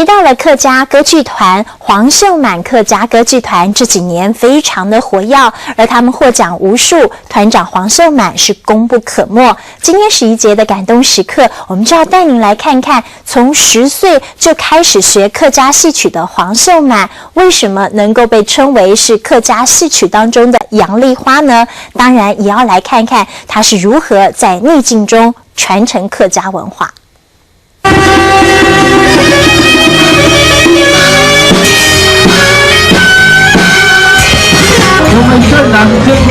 提到了客家歌剧团黄秀满客家歌剧团这几年非常的活跃，而他们获奖无数，团长黄秀满是功不可没。今天11节的感动时刻，我们就要带您来看看，从10岁就开始学客家戏曲的黄秀满，为什么能够被称为是客家戏曲当中的杨丽花呢？当然也要来看看他是如何在逆境中传承客家文化。我们这南京20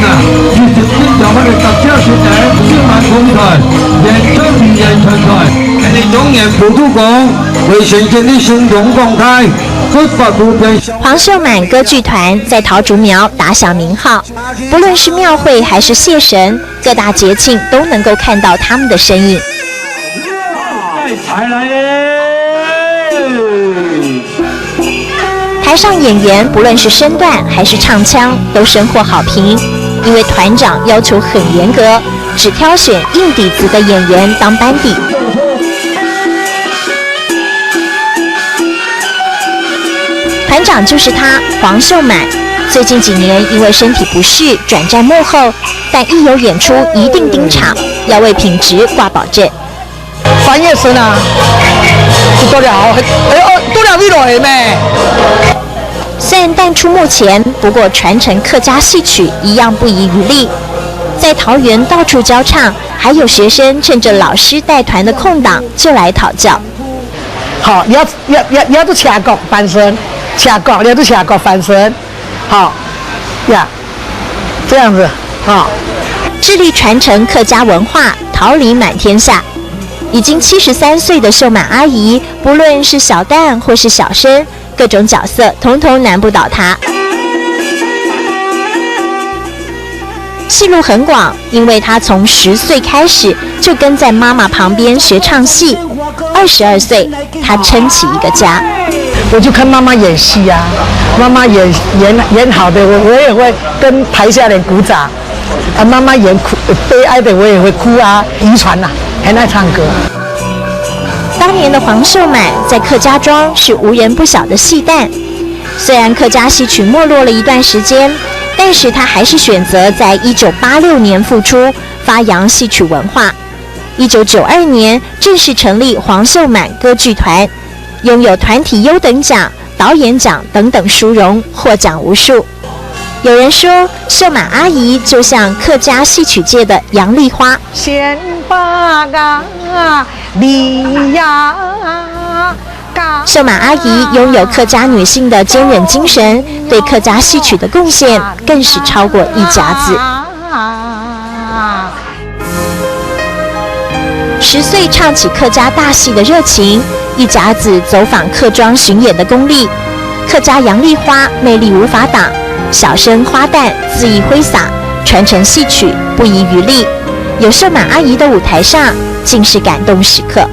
年有我哋特色小姐小满工团、演唱语言团团，我哋中原普渡港为全县的行动公开。黄秀满歌剧团在桃竹苗打响名号，不论是庙会还是谢神，各大节庆都能够看到他们的身影。台上演员不论是身段还是唱腔都深获好评，因为团长要求很严格，只挑选硬底子的演员当班底。团长就是他，黄秀满。最近几年因为身体不适转战幕后，但一有演出一定盯场，要为品质挂保证。3月生啊，多了，多了一落咩？虽然淡出幕前，不过传承客家戏曲一样不遗余力，在桃园到处教唱，还有学生趁着老师带团的空档就来讨教。好，要都斜角翻身。斜角，你都斜角翻身，好呀，这样子，好。致力传承客家文化，桃李满天下。已经73岁的秀满阿姨，不论是小旦或是小生，各种角色统统难不倒她。戏路很广，因为她从10岁开始就跟在妈妈旁边学唱戏，22岁她撑起一个家。我就看妈妈演戏啊，妈妈演好的，我也会跟台下人鼓掌。啊，妈妈演悲哀的，我也会哭啊，遗传呐，很爱唱歌。当年的黄秀满在客家庄是无人不晓的戏旦，虽然客家戏曲没落了一段时间，但是他还是选择在1986年复出，发扬戏曲文化。1992年正式成立黄秀满歌剧团。拥有团体优等奖、导演奖等等殊荣，获奖无数。有人说，秀满阿姨就像客家戏曲界的杨丽花。先把你呀，秀满阿姨拥有客家女性的坚韧精神，对客家戏曲的贡献更是超过一甲子。10岁唱起客家大戏的热情，一甲子走访客庄巡演的功力，客家杨丽花魅力无法挡，小生花旦恣意挥洒，传承戏曲不遗余力。有秀满阿姨的舞台上，尽是感动时刻。